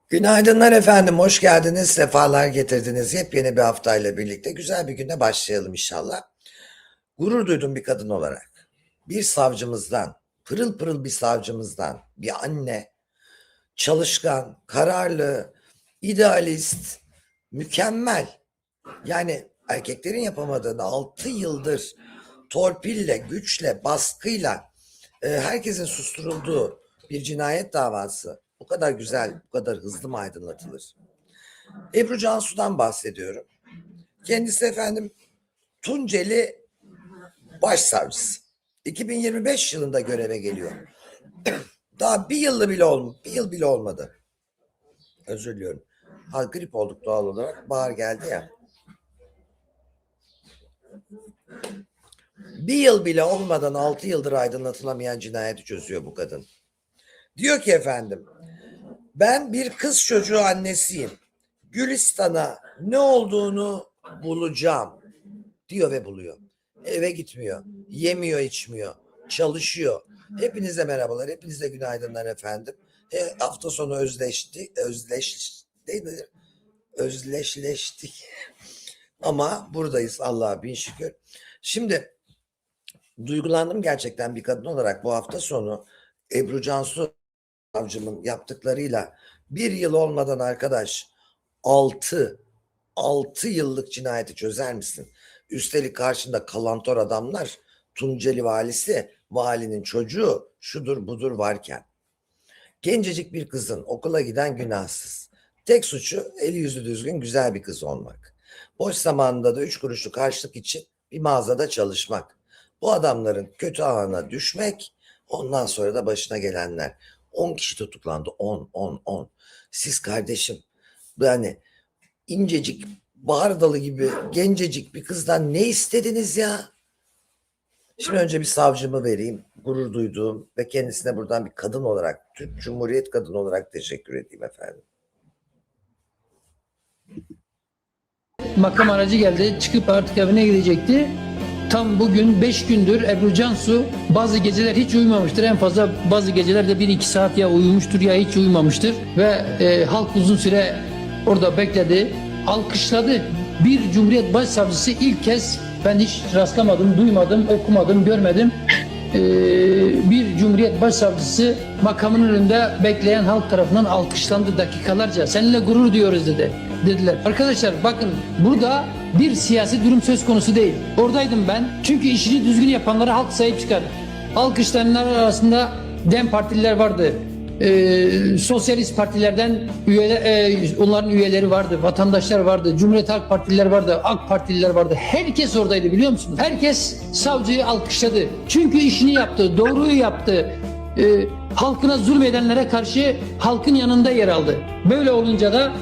Günaydınlar efendim, hoş geldiniz, sefalar getirdiniz. Yepyeni bir haftayla birlikte güzel bir güne başlayalım inşallah. Gurur duydum bir kadın olarak. Bir savcımızdan, pırıl pırıl bir savcımızdan, bir anne, çalışkan, kararlı, idealist, mükemmel. Yani erkeklerin yapamadığını 6 yıldır torpille, güçle, baskıyla herkesin susturulduğu bir cinayet davası bu kadar güzel, bu kadar hızlı mı aydınlatılır? Ebru Cansu'dan bahsediyorum. Kendisi efendim Tunceli Başsavcısı. 2025 yılında göreve geliyor. Daha bir yıl bile olmadı. Özür diliyorum. Ha, grip olduk doğal olarak. Bahar geldi ya. Bir yıl bile olmadan 6 yıldır aydınlatılamayan cinayeti çözüyor bu kadın. Diyor ki efendim, ben bir kız çocuğu annesiyim. Gülistan'a ne olduğunu bulacağım diyor ve buluyor. Eve gitmiyor, yemiyor, içmiyor, çalışıyor. Hepinize merhabalar, hepinize günaydınlar efendim. Hafta sonu değil mi? Özleşleştik. Ama buradayız Allah'a bin şükür. Şimdi duygulandım gerçekten bir kadın olarak bu hafta sonu Ebru Cansu savcımın yaptıklarıyla bir yıl olmadan arkadaş 6 6 yıllık cinayeti çözer misin? Üstelik karşında kalantor adamlar Tunceli valisi, valinin çocuğu şudur budur varken. Gencecik bir kızın okula giden günahsız. Tek suçu eli yüzü düzgün güzel bir kız olmak. Boş zamanında da 3 kuruşluk harçlık için bir mağazada çalışmak. Bu adamların kötü ağına düşmek, ondan sonra da başına gelenler. 10 kişi tutuklandı. 10. Siz kardeşim, yani incecik, bahar dalı gibi gencecik bir kızdan ne istediniz ya? Şimdi önce bir savcımı vereyim. Gurur duyduğum ve kendisine buradan bir kadın olarak, Türk Cumhuriyet kadını olarak teşekkür edeyim efendim. Makam aracı geldi. Çıkıp artık evine gidecekti. Tam bugün 5 gündür Ebru Cansu bazı geceler hiç uyumamıştır. En fazla bazı gecelerde 1-2 saat ya uyumuştur ya hiç uyumamıştır. Ve halk uzun süre orada bekledi. Alkışladı. Bir Cumhuriyet Başsavcısı ilk kez, ben hiç rastlamadım, duymadım, okumadım, görmedim. Bir Cumhuriyet Başsavcısı makamının önünde bekleyen halk tarafından alkışlandı dakikalarca. Seninle gurur duyuyoruz dediler. Arkadaşlar bakın, burada bir siyasi durum söz konusu değil. Oradaydım ben. Çünkü işini düzgün yapanlara halk sahip çıkar. Alkışlayanlar arasında DEM partililer vardı. Sosyalist partilerden onların üyeleri vardı, vatandaşlar vardı, Cumhuriyet Halk Partililer vardı, AK Partililer vardı. Herkes oradaydı, biliyor musunuz? Herkes savcıyı alkışladı. Çünkü işini yaptı, doğruyu yaptı. Halkına zulmedenlere karşı halkın yanında yer aldı. Böyle olunca da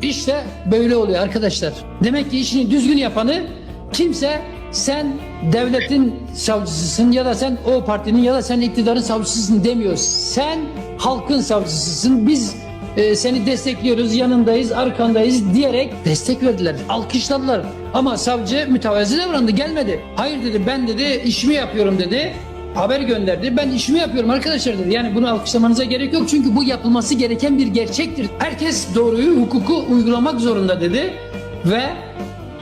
işte böyle oluyor arkadaşlar. Demek ki işini düzgün yapanı kimse, sen devletin savcısısın ya da sen o partinin ya da sen iktidarın savcısısın demiyor. Sen halkın savcısısın. Biz seni destekliyoruz, yanındayız, arkandayız diyerek destek verdiler. Alkışladılar. Ama savcı mütevazi davrandı, gelmedi. Hayır dedi, ben dedi işimi yapıyorum dedi. Haber gönderdi. Ben işimi yapıyorum arkadaşlar dedi. Yani bunu alkışlamanıza gerek yok. Çünkü bu yapılması gereken bir gerçektir. Herkes doğruyu, hukuku uygulamak zorunda dedi. Ve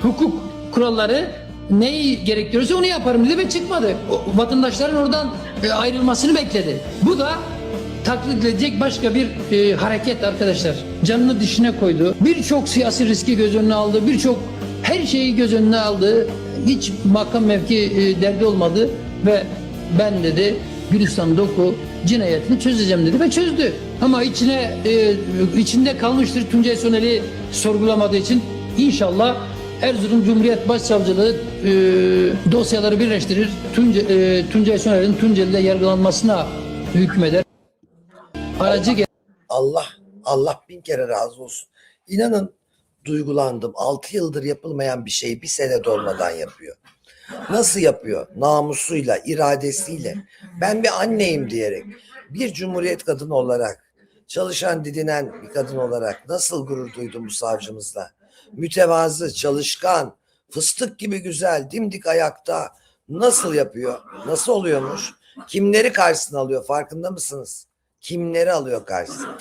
hukuk kuralları neyi gerektiriyorsa onu yaparım dedi ve çıkmadı. Vatandaşların oradan ayrılmasını bekledi. Bu da taklit edilecek başka bir hareket arkadaşlar. Canını dişine koydu. Birçok siyasi riski göz önüne aldı. Birçok her şeyi göz önüne aldı. Hiç makam mevki derdi olmadı ve ben dedi Gülistan Doku cinayetini çözeceğim dedi ve çözdü. Ama içinde kalmıştır Tuncay Soner'i sorgulamadığı için. İnşallah Erzurum Cumhuriyet Başsavcılığı dosyaları birleştirir. Tuncay Soner'in Tunceli'de yargılanmasına hükmeder. Allah bin kere razı olsun. İnanın duygulandım. 6 yıldır yapılmayan bir şeyi bir sene dolmadan yapıyor. Nasıl yapıyor? Namusuyla, iradesiyle. Ben bir anneyim diyerek, bir cumhuriyet kadını olarak, çalışan didinen bir kadın olarak nasıl gurur duydum bu savcımızla. Mütevazı, çalışkan, fıstık gibi güzel, dimdik ayakta. Nasıl yapıyor? Nasıl oluyormuş? Kimleri karşısına alıyor farkında mısınız? Kimleri alıyor karşısına?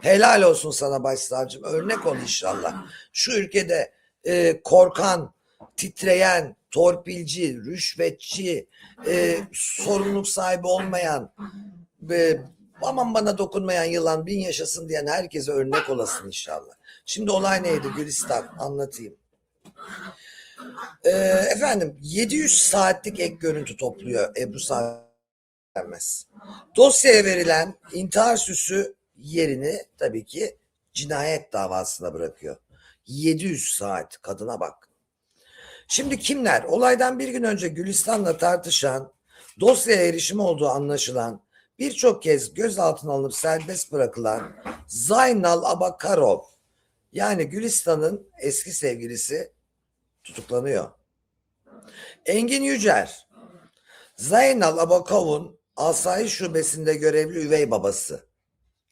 Helal olsun sana başsavcım. Örnek ol inşallah. Şu ülkede korkan, titreyen, torpilci, rüşvetçi, sorumluluk sahibi olmayan, aman bana dokunmayan yılan bin yaşasın diyen herkese örnek olasın inşallah. Şimdi olay neydi Gülistan? Anlatayım. Efendim 700 saatlik ek görüntü topluyor Ebru Sarmez. Dosyaya verilen intihar süsü yerini tabii ki cinayet davasına bırakıyor. 700 saat, kadına bak. Şimdi kimler? Olaydan bir gün önce Gülistan'la tartışan, dosyaya erişim olduğu anlaşılan, birçok kez gözaltına alınıp serbest bırakılan Zaynal Abakarov, yani Gülistan'ın eski sevgilisi tutuklanıyor. Engin Yücer, Zaynal Abakarov'un Asayiş Şubesi'nde görevli üvey babası,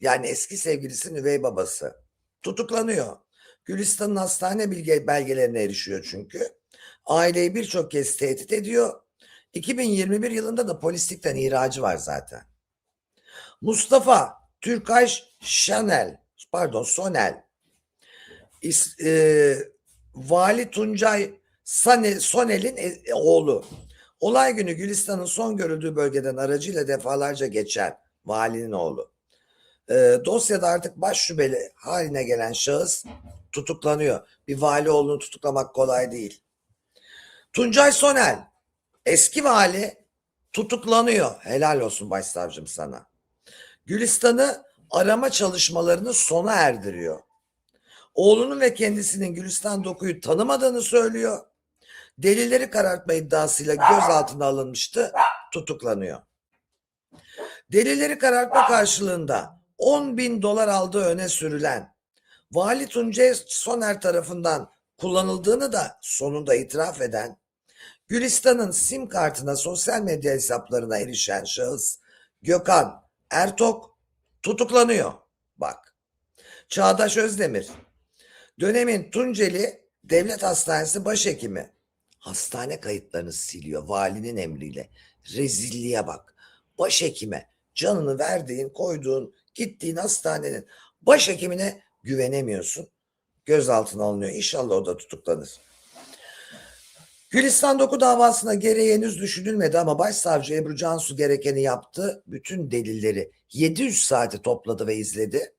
yani eski sevgilisinin üvey babası tutuklanıyor. Gülistan'ın hastane belgelerine erişiyor çünkü. Aileyi birçok kez tehdit ediyor. 2021 yılında da polislikten ihracı var zaten. Mustafa Türkay Sonel, Vali Tuncay Sonel'in oğlu. Olay günü Gülistan'ın son görüldüğü bölgeden aracıyla defalarca geçen valinin oğlu. Dosyada artık baş şüpheli haline gelen şahıs tutuklanıyor. Bir vali oğlunu tutuklamak kolay değil. Tuncay Sonel, eski vali, tutuklanıyor. Helal olsun başsavcım sana. Gülistan'ı arama çalışmalarını sona erdiriyor. Oğlunun ve kendisinin Gülistan Doku'yu tanımadığını söylüyor. Delilleri karartma iddiasıyla gözaltına alınmıştı, tutuklanıyor. Delilleri karartma karşılığında 10.000 dolar aldığı öne sürülen Vali Tuncay Soner tarafından kullanıldığını da sonunda itiraf eden, Gülistan'ın sim kartına, sosyal medya hesaplarına erişen şahıs Gökhan Ertok tutuklanıyor. Bak. Çağdaş Özdemir, dönemin Tunceli Devlet Hastanesi başhekimi, hastane kayıtlarını siliyor valinin emriyle. Rezilliğe bak. Başhekime canını verdiğin, koyduğun, gittiğin hastanenin başhekimine güvenemiyorsun. Gözaltına alınıyor. İnşallah o da tutuklanır. Gülistan Doku davasına gereği henüz düşünülmedi ama Başsavcı Ebru Cansu gerekeni yaptı. Bütün delilleri 700 saati topladı ve izledi.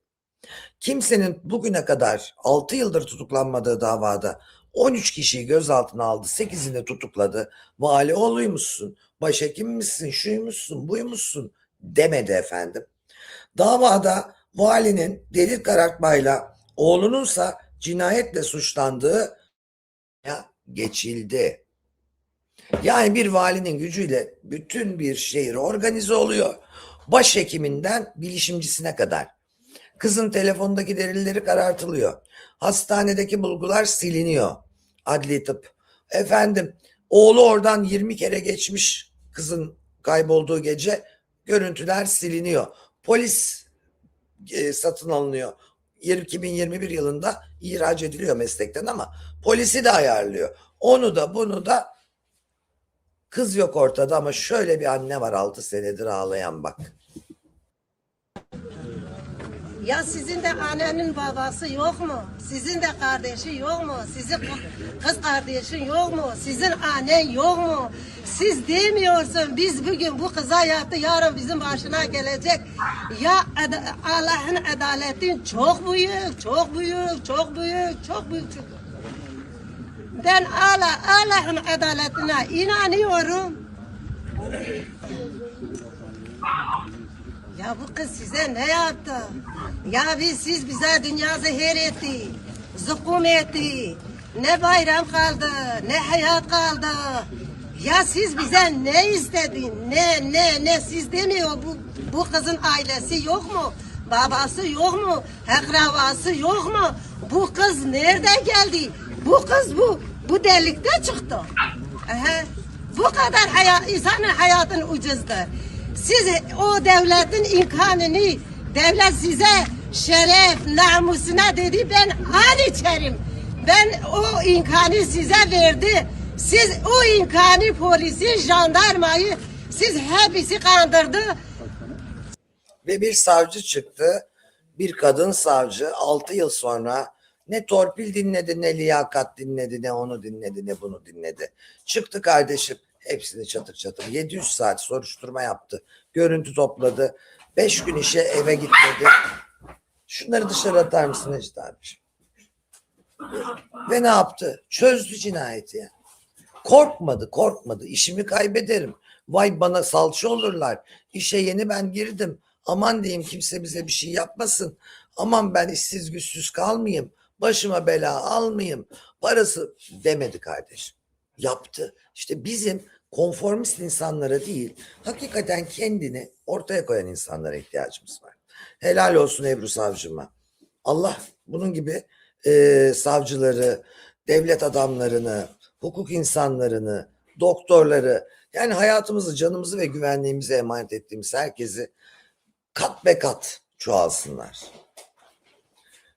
Kimsenin bugüne kadar 6 yıldır tutuklanmadığı davada 13 kişiyi gözaltına aldı. 8'ini tutukladı. Vali oğluymuşsun, başhekim misin, şuymuşsun, buymuşsun demedi efendim. Davada valinin delil karartmayla oğlununsa cinayetle suçlandığı geçildi. Yani bir valinin gücüyle bütün bir şehir organize oluyor. Başhekiminden bilişimcisine kadar. Kızın telefonundaki delilleri karartılıyor. Hastanedeki bulgular siliniyor. Adli tıp. Efendim, oğlu oradan 20 kere geçmiş kızın kaybolduğu gece. Görüntüler siliniyor. Polis satın alınıyor. 2021 yılında ihraç ediliyor meslekten ama polisi de ayarlıyor. Onu da bunu da, kız yok ortada ama şöyle bir anne var 6 senedir ağlayan bak. Ya sizin de annenin babası yok mu? Sizin de kardeşi yok mu? Sizin kız kardeşin yok mu? Sizin annen yok mu? Siz demiyorsun biz bugün bu kıza yaptı, yarın bizim başına gelecek. Ya Allah'ın adaletin çok büyük, çok büyük, çok büyük, çok büyük. Ben Allah'ın adaletine inanıyorum. Ya bu kız size ne yaptı? Ya siz bize dünya zehir etti, zıkkım etti. Ne bayram kaldı, ne hayat kaldı. Ya siz bize ne istedin? Ne siz demiyor bu kızın ailesi yok mu? Babası yok mu? Akrabası yok mu? Bu kız nerede geldi? Bu kız bu delikte çıktı. Bu kadar insanın hayatın ucuzdur. Siz o devletin imkanını, devlet size şeref, namusuna dedi, ben an içerim. Ben o imkanı size verdi. Siz o imkanı, polisi, jandarmayı, siz hepsi kandırdı. Ve bir savcı çıktı. bir kadın savcı 6 yıl sonra ne torpil dinledi, ne liyakat dinledi, ne onu dinledi, ne bunu dinledi. Çıktı kardeşim, hepsini çatır çatır 700 saat soruşturma yaptı. Görüntü topladı. 5 gün işe eve gitmedi. Şunları dışarı atar mısın Necdet abiciğim? Ve ne yaptı? Çözdü cinayeti ya. Korkmadı. İşimi kaybederim. Vay bana salça olurlar. İşe yeni ben girdim. Aman diyeyim kimse bize bir şey yapmasın. Aman ben işsiz güçsüz kalmayayım. Başıma bela almayayım. Parası demedi kardeşim. Yaptı. İşte bizim konformist insanlara değil, hakikaten kendini ortaya koyan insanlara ihtiyacımız var. Helal olsun Ebru savcıma. Allah bunun gibi savcıları, devlet adamlarını, hukuk insanlarını, doktorları, yani hayatımızı, canımızı ve güvenliğimizi emanet ettiğimiz herkesi kat be kat çoğalsınlar.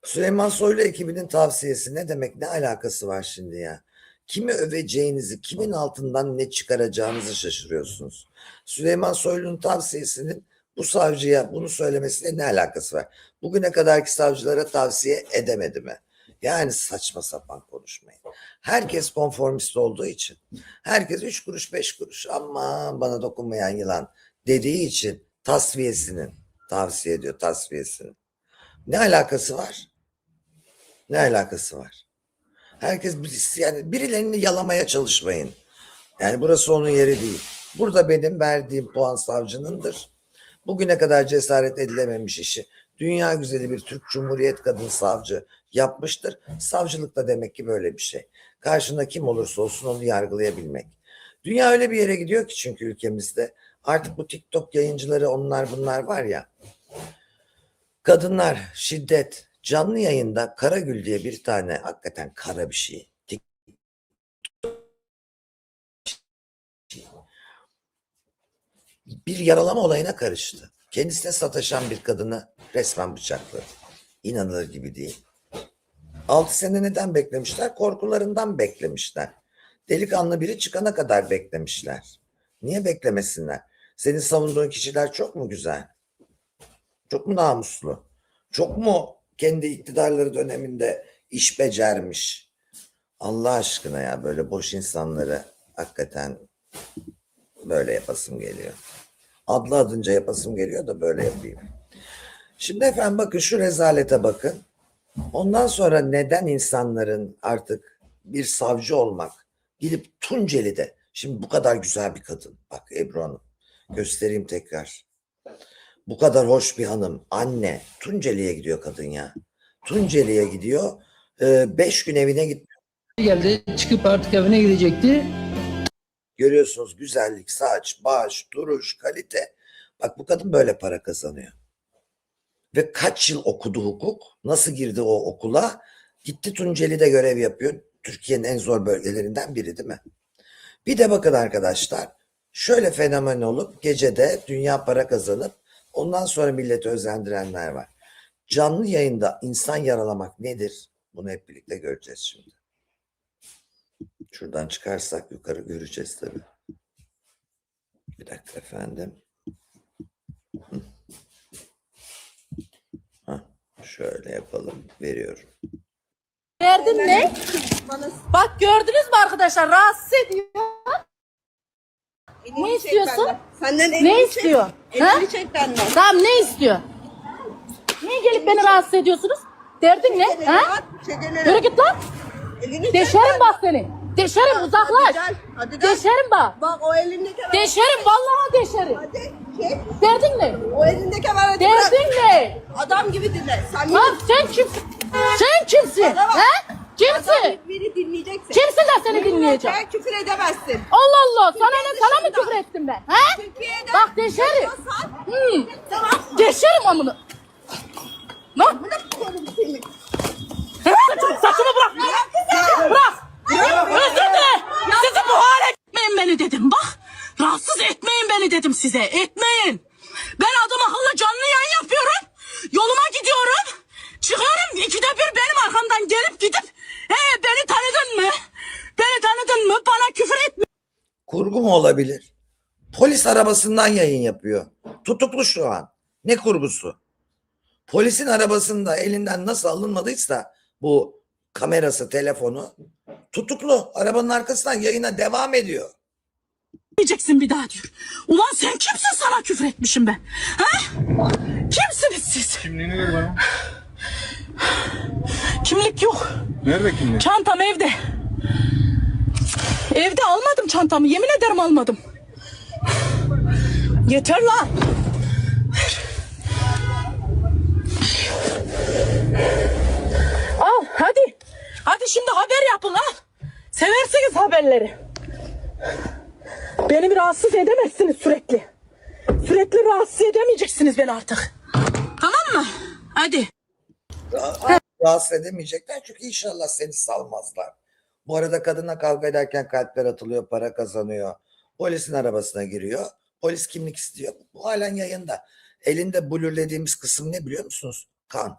Süleyman Soylu ekibinin tavsiyesi ne demek, ne alakası var şimdi ya? Kimi öveceğinizi, kimin altından ne çıkaracağınızı şaşırıyorsunuz. Süleyman Soylu'nun tavsiyesinin bu savcıya bunu söylemesiyle ne alakası var? Bugüne kadarki savcılara tavsiye edemedi mi? Yani saçma sapan konuşmayın. Herkes konformist olduğu için, herkes 3 kuruş 5 kuruş aman bana dokunmayan yılan dediği için tavsiye ediyor tasfiyesini. Ne alakası var? Ne alakası var? Herkes yani birilerini yalamaya çalışmayın. Yani burası onun yeri değil. Burada benim verdiğim puan savcınındır. Bugüne kadar cesaret edilememiş işi dünya güzeli bir Türk Cumhuriyet kadın savcı yapmıştır. Savcılık da demek ki böyle bir şey. Karşında kim olursa olsun onu yargılayabilmek. Dünya öyle bir yere gidiyor ki çünkü ülkemizde artık bu TikTok yayıncıları onlar bunlar var ya. Kadınlar şiddet canlı yayında Karagül diye bir tane hakikaten kara bir şey. Bir yaralama olayına karıştı. Kendisine sataşan bir kadını resmen bıçakladı. İnanılır gibi değil. 6 sene neden beklemişler? Korkularından beklemişler. Delikanlı biri çıkana kadar beklemişler. Niye beklemesinler? Senin savunduğun kişiler çok mu güzel? Çok mu namuslu? Çok mu kendi iktidarları döneminde iş becermiş? Allah aşkına ya böyle boş insanları hakikaten böyle yapasım geliyor. Adlı adınca yapasım geliyor da böyle yapayım. Şimdi efendim bakın şu rezalete bakın. Ondan sonra neden insanların artık bir savcı olmak gidip Tunceli'de, şimdi bu kadar güzel bir kadın, bak Ebru Hanım göstereyim tekrar. Bu kadar hoş bir hanım, anne, Tunceli'ye gidiyor kadın ya. Tunceli'ye gidiyor, 5 gün evine gitmiyor. Geldi, çıkıp artık evine gidecekti. Görüyorsunuz güzellik, saç, baş, duruş, kalite. Bak bu kadın böyle para kazanıyor. Ve kaç yıl okudu hukuk? Nasıl girdi o okula? Gitti Tunceli'de görev yapıyor. Türkiye'nin en zor bölgelerinden biri değil mi? Bir de bakın arkadaşlar. Şöyle fenomen olup gecede dünya para kazanıp ondan sonra milleti özendirenler var. Canlı yayında insan yaralamak nedir? Bunu hep birlikte göreceğiz şimdi. Şuradan çıkarsak yukarı göreceğiz tabii. Bir dakika efendim. Şöyle yapalım. Veriyorum. Verdin ne? Bak gördünüz mü arkadaşlar rahatsız ediyor. Ne istiyorsun? Senden Ne istiyor? Ha? Elini çek benden. Tamam ne istiyor? Niye gelip beni rahatsız ediyorsunuz? Derdin ne? Ha? Yürü git lan. Elini Deşerim bak seni. Deşerim uzaklaş. Hadi gel. Deşerim bak. Bak o elindeki var. Deşerim vallahi deşerim. Hadi çek. Derdin ne? O elindeki var. Hadi bırak. Derdin ne? Adam gibi dinle. Sen Lan sen kimsin? Sen kimsin? Bana bak. Ha? Kimsin? Adam beni dinleyeceksin. Kimsin de seni dinleyeceğim? Sen küfür edemezsin. Allah Allah sana ne Türkiye sana mı dışında. küfür ettim ben? Ha? Türkiye'de Bak deşerim. yaşıyorsan, Tamam. Deşerim amını. Lan. korum seni. Saçımı bırak. Bırak. Özür dile. Sizi bu hale etmeyin beni dedim bak. Rahatsız etmeyin beni dedim size. Etmeyin. Ben adam akıllı canlı yayın yapıyorum. Yoluma gidiyorum. Çıkıyorum. İkide bir benim arkamdan gelip gidip beni tanıdın mı? Beni tanıdın mı? Bana küfür etme. Kurgu mu olabilir? Polis arabasından yayın yapıyor. Tutuklu şu an. Ne kurgusu? Polisin arabasında elinden nasıl alınmadıysa bu kamerası, telefonu tutuklu. Arabanın arkasından yayına devam ediyor. Diyeceksin bir daha diyor. Ulan sen kimsin, sana küfür etmişim ben? Ha? Kimsiniz siz? Kimliğini ver bana. Kimlik yok. Nerede kimlik? Çantam evde. Evde almadım çantamı. Yemin ederim almadım. Yeter lan. Al hadi. Hadi şimdi haber yapın ha. Seversiniz haberleri. Beni rahatsız edemezsiniz sürekli. Sürekli rahatsız edemeyeceksiniz beni artık. Tamam mı? Hadi. Rahatsız edemeyecekler çünkü inşallah seni salmazlar. Bu arada kadına kavga ederken kalpler atılıyor, para kazanıyor. Polisin arabasına giriyor. Polis kimlik istiyor. Bu halen yayında. Elinde blurlediğimiz kısım ne biliyor musunuz? Kan.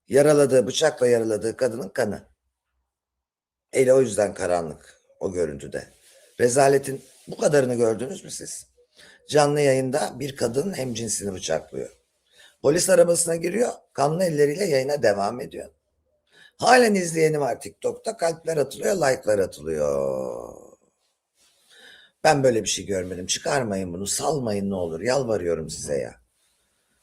Yaraladığı, bıçakla yaraladığı kadının kanı. Eli o yüzden karanlık o görüntüde. Rezaletin bu kadarını gördünüz mü siz? Canlı yayında bir kadın hemcinsini bıçaklıyor. Polis arabasına giriyor, kanlı elleriyle yayına devam ediyor. Halen izleyeni var TikTok'ta, kalpler atılıyor, like'lar atılıyor. Ben böyle bir şey görmedim. Çıkarmayın bunu, salmayın ne olur. Yalvarıyorum size ya.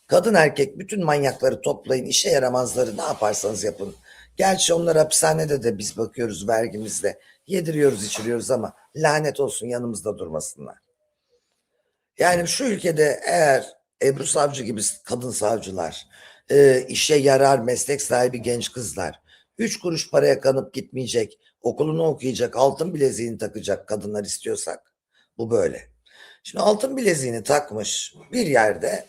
Kadın erkek bütün manyakları toplayın, işe yaramazları ne yaparsanız yapın. Gerçi onlar hapishanede de biz bakıyoruz vergimizle. Yediriyoruz, içiriyoruz ama lanet olsun yanımızda durmasınlar. Yani şu ülkede eğer Ebru Savcı gibi kadın savcılar, işe yarar meslek sahibi genç kızlar, 3 kuruş paraya kanıp gitmeyecek, okulunu okuyacak, altın bileziğini takacak kadınlar istiyorsak bu böyle. Şimdi altın bileziğini takmış bir yerde,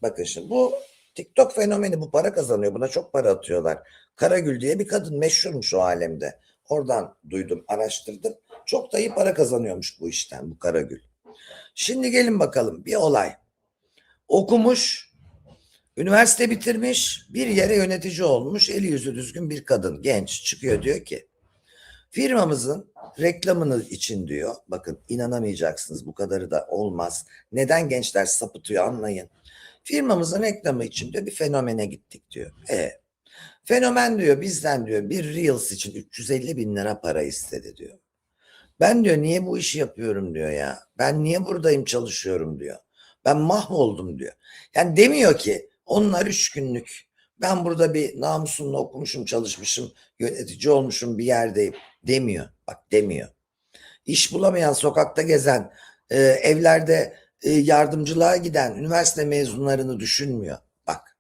bakın şimdi bu TikTok fenomeni, bu para kazanıyor, buna çok para atıyorlar. Karagül diye bir kadın meşhurmuş o alemde. Oradan duydum, araştırdım. Çok da iyi para kazanıyormuş bu işten bu Karagül. Şimdi gelin bakalım bir olay. Okumuş, üniversite bitirmiş, bir yere yönetici olmuş, eli yüzü düzgün bir kadın, genç çıkıyor diyor ki firmamızın reklamını için diyor, bakın inanamayacaksınız bu kadarı da olmaz. Neden gençler sapıtıyor anlayın. Firmamızın reklamı için diyor bir fenomene gittik diyor. Fenomen diyor bizden diyor bir Reels için 350 bin lira para istedi diyor. Ben diyor niye bu işi yapıyorum diyor ya. Ben niye buradayım çalışıyorum diyor. Ben mahvoldum diyor. Yani demiyor ki onlar 3 günlük. Ben burada bir namusumla okumuşum, çalışmışım, yönetici olmuşum bir yerdeyim demiyor. Bak demiyor. İş bulamayan, sokakta gezen, evlerde yardımcılığa giden üniversite mezunlarını düşünmüyor. Bak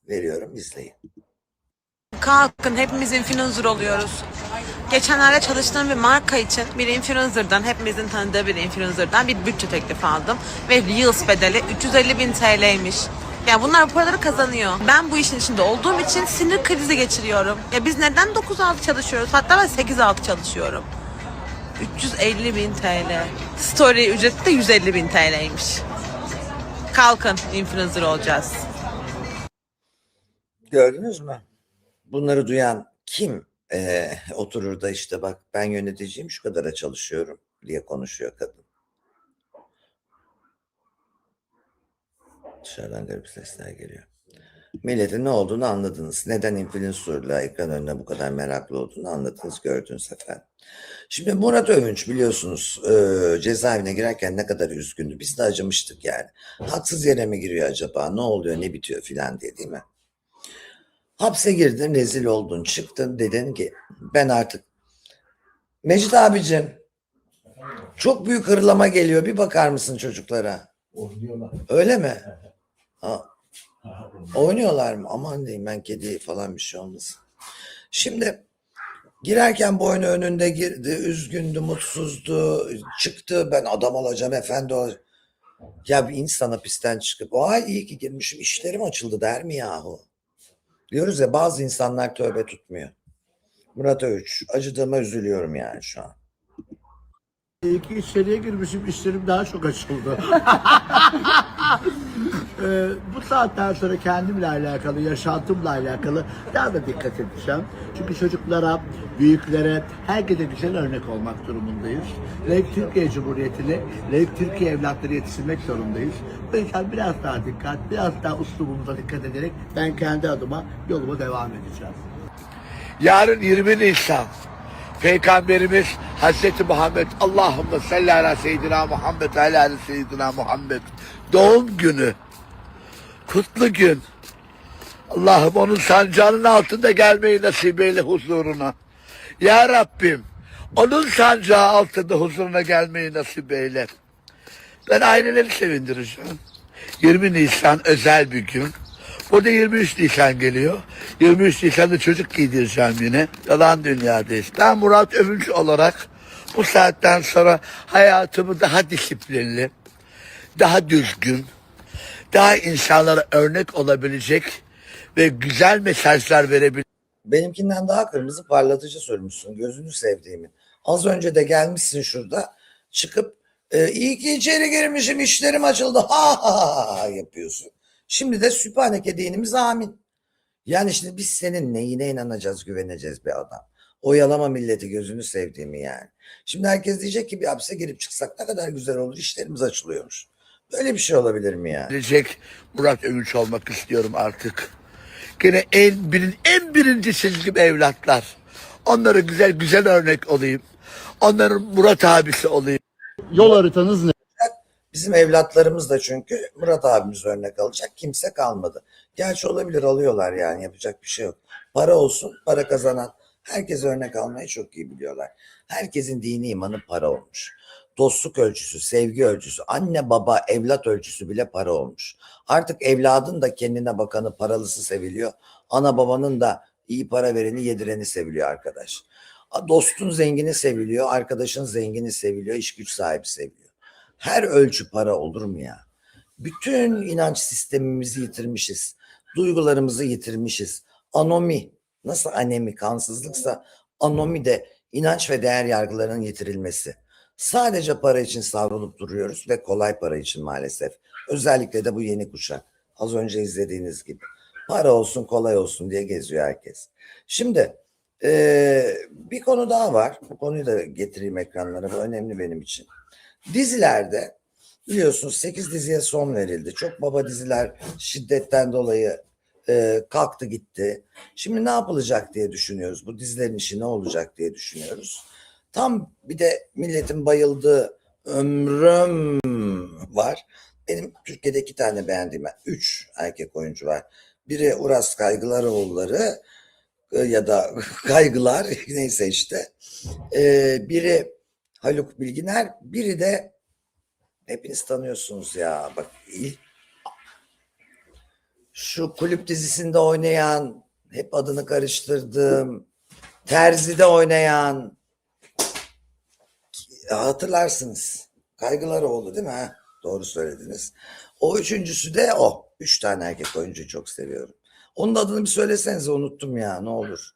veriyorum izleyin. Kalkın hepimiz influencer oluyoruz. Geçenlerde çalıştığım bir marka için bir influencer'dan, hepimizin tanıdığı bir influencer'dan bir bütçe teklifi aldım. Ve Reels bedeli 350 bin TL'ymiş. Yani bunlar bu paraları kazanıyor. Ben bu işin içinde olduğum için sinir krizi geçiriyorum. Ya biz neden 9-6 çalışıyoruz? Hatta ben 8-6 çalışıyorum. 350 bin TL. Story ücreti de 150 bin TL'ymiş. Kalkın influencer olacağız. Gördünüz mü? Bunları duyan kim oturur da işte bak ben yöneticiyim şu kadara çalışıyorum diye konuşuyor kadın. Dışarıdan garip sesler geliyor. Milletin ne olduğunu anladınız. Neden influencer'la ekran önüne bu kadar meraklı olduğunu anladınız, gördünüz efendim. Şimdi Murat Övünç biliyorsunuz cezaevine girerken ne kadar üzgündü. Biz de acımıştık yani. Haksız yere mi giriyor acaba? Ne oluyor, ne bitiyor filan diye değil mi? Hapse girdin, rezil oldun, çıktın, dedin ki ben artık Mecit abicim çok büyük hırlama geliyor, bir bakar mısın çocuklara? Oynuyorlar. Öyle mi? Ha, oynuyorlar mı? Aman diyeyim ben kedi falan bir şey olmasın. Şimdi girerken boynu önünde girdi, üzgündü, mutsuzdu, çıktı ben adam olacağım, efendi olacağım. Ya bir insan hapisten çıkıp ay iyi ki girmişim işlerim açıldı der mi yahu? Diyoruz ya bazı insanlar tövbe tutmuyor. Murat Övüç, acıdığıma üzülüyorum yani şu an. İyi ki içeriye girmişim, işlerim daha çok açıldı. Bu saatten sonra kendimle alakalı, yaşantımla alakalı daha da dikkat edeceğim. Çünkü çocuklara, büyüklere, herkese güzel örnek olmak durumundayız. Layık Türkiye Cumhuriyeti'ni, layık Türkiye evlatları yetiştirmek zorundayız. O yüzden biraz daha dikkat, biraz daha uslubumuza dikkat ederek ben kendi adıma yoluma devam edeceğim. Yarın 20 Nisan. Peygamberimiz Hazreti Muhammed, Allahümme salli ala seyyidina Muhammed, ala seyyidina Muhammed doğum günü, kutlu gün. Allah'ım onun sancağının altında gelmeyi nasip eyle huzuruna. Ya Rabbim, onun sancağı altında huzuruna gelmeyi nasip eyle. Ben aileleri sevindireceğim. 20 Nisan özel bir gün. Burada 23 Nisan geliyor. 23 Nisan'da çocuk giydireceğim yine. Yalan dünyadayız. Ben Murat Övünç olarak bu saatten sonra hayatımı daha disiplinli, daha düzgün, daha insanlara örnek olabilecek ve güzel mesajlar verebilecek. Benimkinden daha kırmızı parlatıcı sürmüşsün. Gözünü sevdiğimin. Az önce de gelmişsin şurada. Çıkıp iyi ki içeri girmişim, işlerim açıldı. Ha ha ha yapıyorsun. Şimdi de Sübhaneke dinimiz amin. Yani şimdi biz senin neyine inanacağız, güveneceğiz be adam. Oyalama milleti, gözünü sevdiğimi yani. Şimdi herkes diyecek ki bir hapse girip çıksak ne kadar güzel olur, işlerimiz açılıyormuş. Böyle bir şey olabilir mi ya? Murat Övünç olmak istiyorum artık. Gene en birinci çizgim evlatlar. Onlara güzel örnek olayım. Onların Murat abisi olayım. Yol haritanız ne? Bizim evlatlarımız da çünkü Murat abimiz örnek alacak. Kimse kalmadı. Gerçi olabilir, alıyorlar yani, yapacak bir şey yok. Para olsun, para kazanan herkes örnek almayı çok iyi biliyorlar. Herkesin dini imanı para olmuş. Dostluk ölçüsü, sevgi ölçüsü, anne baba evlat ölçüsü bile para olmuş. Artık evladın da kendine bakanı, paralısı seviliyor. Ana babanın da iyi para vereni, yedireni seviliyor arkadaş. Dostun zengini seviliyor, arkadaşın zengini seviliyor, iş güç sahibi seviliyor. Her ölçü para olur mu ya? Bütün inanç sistemimizi yitirmişiz. Duygularımızı yitirmişiz. Anomi, nasıl anemi, kansızlıksa anomi de inanç ve değer yargılarının yitirilmesi. Sadece para için savrulup duruyoruz ve kolay para için maalesef. Özellikle de bu yeni kuşak. Az önce izlediğiniz gibi. Para olsun, kolay olsun diye geziyor herkes. Şimdi bir konu daha var. Bu konuyu da getireyim ekranlara. Bu önemli benim için. Dizilerde biliyorsunuz 8 diziye son verildi. Çok baba diziler şiddetten dolayı kalktı gitti. Şimdi ne yapılacak diye düşünüyoruz. Bu dizilerin işi ne olacak diye düşünüyoruz. Tam bir de milletin bayıldığı Ömrüm var. Benim Türkiye'de 2 tane beğendiğim, 3 erkek oyuncu var. Biri Uras Kaygılaroğulları ya da Kaygılar neyse işte. Biri Haluk Bilginer, biri de hepiniz tanıyorsunuz ya. Bak şu kulüp dizisinde oynayan, hep adını karıştırdım. Terzi'de oynayan, hatırlarsınız. Kaygılaroğlu değil mi? Ha? Doğru söylediniz. O üçüncüsü de o. 3 tane erkek oyuncuyu çok seviyorum. Onun adını bir söylesenize, unuttum ya, ne olur.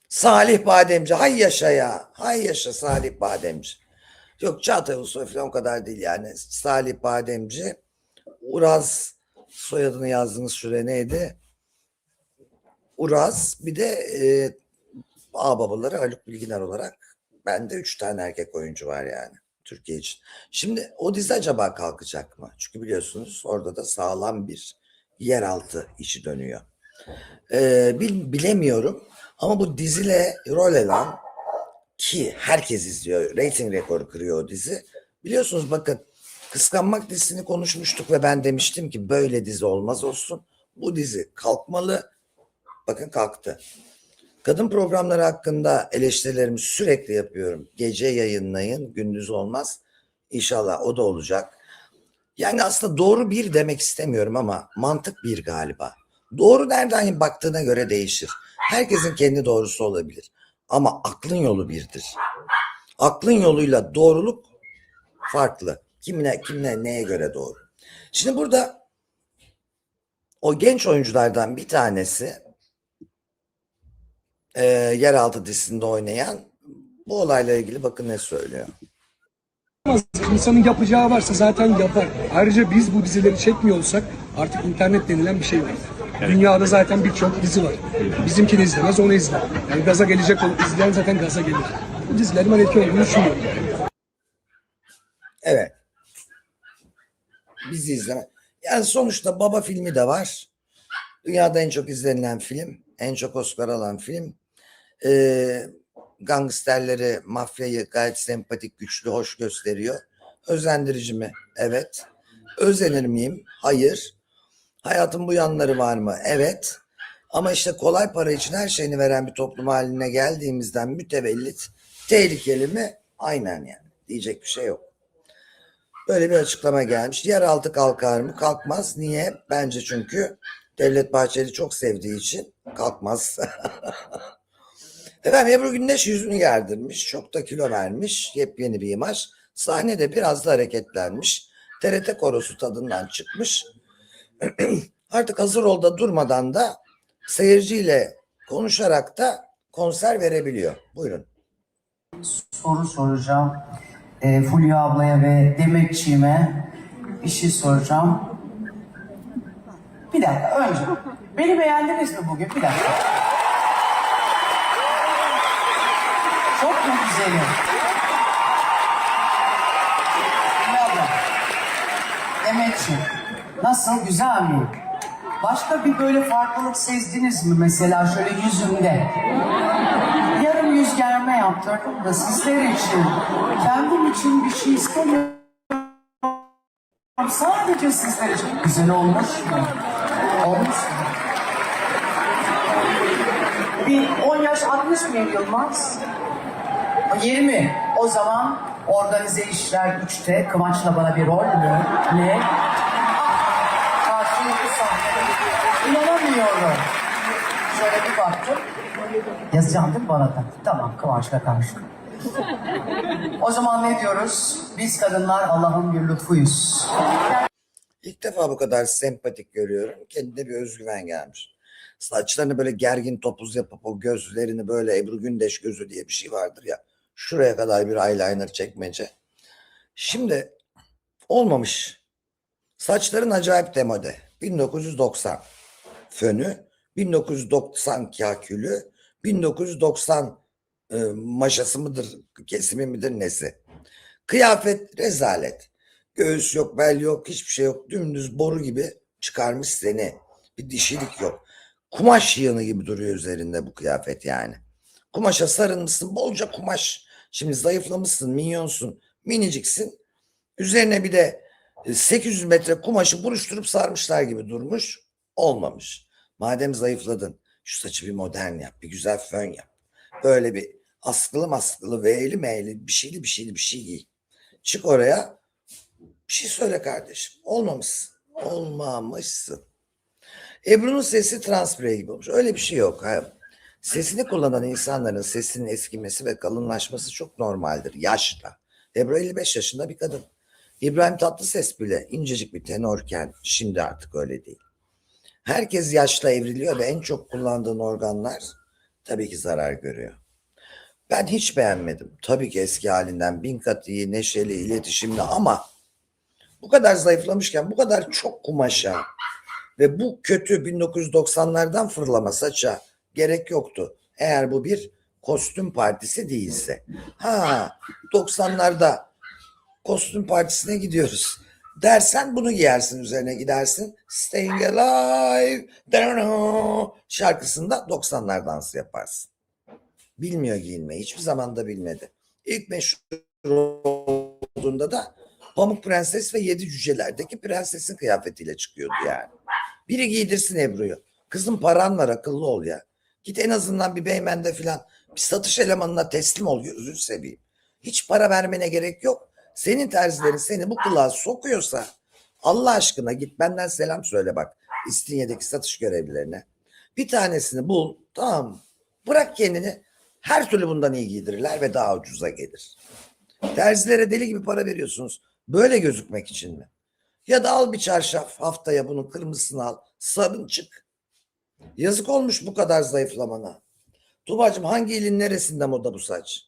Salih Bademci. Hay yaşa ya. Hay yaşa Salih Bademci. Yok, Çağatay Ulusoy falan o kadar değil yani. Salih Bademci. Uraz, soyadını yazdığınız şuraya neydi? Uraz. Bir de ağababaları Haluk Bilginer olarak bende 3 tane erkek oyuncu var yani Türkiye için. Şimdi o dizi acaba kalkacak mı? Çünkü biliyorsunuz orada da sağlam bir yeraltı işi dönüyor. Bilemiyorum ama bu dizile rol alan, ki herkes izliyor, rating rekoru kırıyor o dizi. Biliyorsunuz bakın, Kıskanmak dizisini konuşmuştuk ve ben demiştim ki böyle dizi olmaz olsun. Bu dizi kalkmalı. Bakın kalktı. Kadın programları hakkında eleştirilerimi sürekli yapıyorum. Gece yayınlayın, gündüz olmaz. İnşallah o da olacak. Yani aslında doğru bir demek istemiyorum ama mantık bir galiba. Doğru nereden baktığına göre değişir. Herkesin kendi doğrusu olabilir. Ama aklın yolu birdir. Aklın yoluyla doğruluk farklı. Kimine neye göre doğru. Şimdi burada o genç oyunculardan bir tanesi Yeraltı dizisinde oynayan bu olayla ilgili bakın ne söylüyor. İnsanın yapacağı varsa zaten yapar. Ayrıca biz bu dizileri çekmiyor olsak artık internet denilen bir şey var. Dünyada zaten birçok dizi var. Bizimkini izlemez, onu izler. Yani gaza gelecek olup izleyen zaten gaza gelir. Bu dizilerin ben etki olduğunu düşünüyorum. Evet. Bizi izleme. Yani sonuçta Baba filmi de var. Dünyada en çok izlenilen film. En çok Oscar alan film. Gangsterleri, mafyayı gayet sempatik, güçlü, hoş gösteriyor. Özendirici mi? Evet. Özenir miyim? Hayır. Hayatın bu yanları var mı? Evet. Ama işte kolay para için her şeyini veren bir toplum haline geldiğimizden mütevellit tehlikeli mi? Aynen yani. Diyecek bir şey yok. Böyle bir açıklama gelmiş. Yeraltı kalkar mı? Kalkmaz. Niye? Bence çünkü Devlet Bahçeli çok sevdiği için kalkmaz. Efendim Ebru Gündeş yüzünü gerdirmiş. Çok da kilo vermiş. Yepyeni bir imaj. Sahnede biraz da hareketlenmiş. TRT korosu tadından çıkmış. Artık hazır ol da durmadan da seyirciyle konuşarak da konser verebiliyor. Buyurun. Soru soracağım. Fulya ablaya ve Demetçiğime bir şey soracağım. Bir dakika önce. Beni beğendiniz mi bugün? Bir dakika. Çok mu güzelim? Fulya abla. Demetçiğim. Nasıl? Güzel mi? Başka bir böyle farklılık sezdiniz mi mesela şöyle yüzümde? Yarım yüz germe yaptırdım da sizler için. Kendim için bir şey istemiyorum. Sadece sizler için. Güzel olmuş mu? Olmuş mu? Bir 10 yaş 60 mı Yılmaz? 20. O zaman organize işler 3'te. Kıvanç'la bana bir rol mü? Ne? Karşılıklı sahne. İnanamıyorum. Şöyle bir baktım. Yazacağım değil mi bana da? Tamam, Kıvanç'la karşı. O zaman ne diyoruz? Biz kadınlar Allah'ın bir lütfuyuz. İlk defa bu kadar sempatik görüyorum. Kendine bir özgüven gelmiş. Saçlarını böyle gergin topuz yapıp o gözlerini böyle Ebru Gündeş gözü diye bir şey vardır ya. Şuraya kadar bir eyeliner çekmece. Şimdi olmamış. Saçların acayip demode. 1990 fönü, 1990 kakülü, 1990 maşası mıdır, kesimi midir nesi? Kıyafet rezalet. Göğüs yok, bel yok, hiçbir şey yok. Dümdüz boru gibi çıkarmış seni. Bir dişilik yok. Kumaş yığını gibi duruyor üzerinde bu kıyafet yani. Kumaşa sarılmışsın, bolca kumaş. Şimdi zayıflamışsın, minyonsun, miniciksin. Üzerine bir de 800 metre kumaşı buruşturup sarmışlar gibi durmuş. Olmamış. Madem zayıfladın, şu saçı bir modern yap, bir güzel fön yap. Böyle bir askılı maskılı, V'li meyli bir şeyli bir şey giy. Çık oraya, bir şey söyle kardeşim. Olmamışsın. Olmamışsın. Ebru'nun sesi transpire gibi olmuş. Öyle bir şey yok. Ha. Sesini kullanan insanların sesinin eskimesi ve kalınlaşması çok normaldir. Yaşla. Ebru 55 yaşında bir kadın. İbrahim Tatlıses bile incecik bir tenorken şimdi artık öyle değil. Herkes yaşla evriliyor ve en çok kullandığın organlar tabii ki zarar görüyor. Ben hiç beğenmedim. Tabii ki eski halinden 1000 kat iyi, neşeli, iletişimli ama bu kadar zayıflamışken bu kadar çok kumaşa ve bu kötü 1990'lardan fırlama saça gerek yoktu. Eğer bu bir kostüm partisi değilse. Ha 90'larda kostüm partisine gidiyoruz dersen bunu giyersin, üzerine gidersin. Staying Alive şarkısında 90'lar dansı yaparsın. Bilmiyor giyinmeyi. Hiçbir zaman da bilmedi. İlk meşhur olduğunda da Pamuk Prenses ve Yedi Cüceler'deki prensesin kıyafetiyle çıkıyordu yani. Biri giydirsin Ebru'yu. Kızım paran var, akıllı ol ya. Git en azından bir Beymen'de filan bir satış elemanına teslim ol, gözünü seveyim. Hiç para vermene gerek yok. Senin terzilerin seni bu kılığa sokuyorsa Allah aşkına git benden selam söyle bak İstinye'deki satış görevlilerine. Bir tanesini bul, tamam. Bırak kendini, her türlü bundan iyi giydirirler ve daha ucuza gelir. Terzilere deli gibi para veriyorsunuz. Böyle gözükmek için mi? Ya da al bir çarşaf, haftaya bunun kırmızısını al, sarın çık. Yazık olmuş bu kadar zayıflamana. Tuba'cığım hangi ilin neresinde moda bu saç?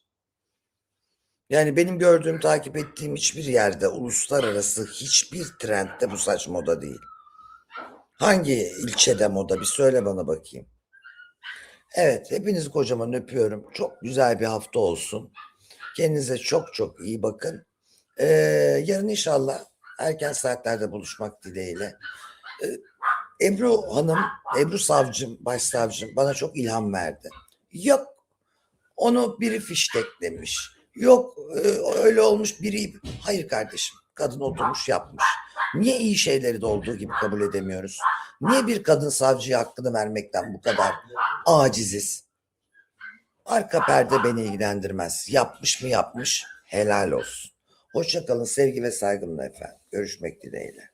Yani benim gördüğüm, takip ettiğim hiçbir yerde, uluslararası hiçbir trendde bu saç moda değil. Hangi ilçede moda, bir söyle bana bakayım. Evet, hepinizi kocaman öpüyorum. Çok güzel bir hafta olsun. Kendinize çok çok iyi bakın. Yarın inşallah erken saatlerde buluşmak dileğiyle. Ebru Hanım, Ebru Savcım, Başsavcım bana çok ilham verdi. Yok onu biri fişteklemiş. Yok öyle olmuş biri. Hayır kardeşim, kadın oturmuş yapmış. Niye iyi şeyleri de olduğu gibi kabul edemiyoruz? Niye bir kadın savcıya hakkını vermekten bu kadar aciziz? Arka perde beni ilgilendirmez. Yapmış mı yapmış, helal olsun. Hoşça kalın, sevgi ve saygımla efendim. Görüşmek dileğiyle.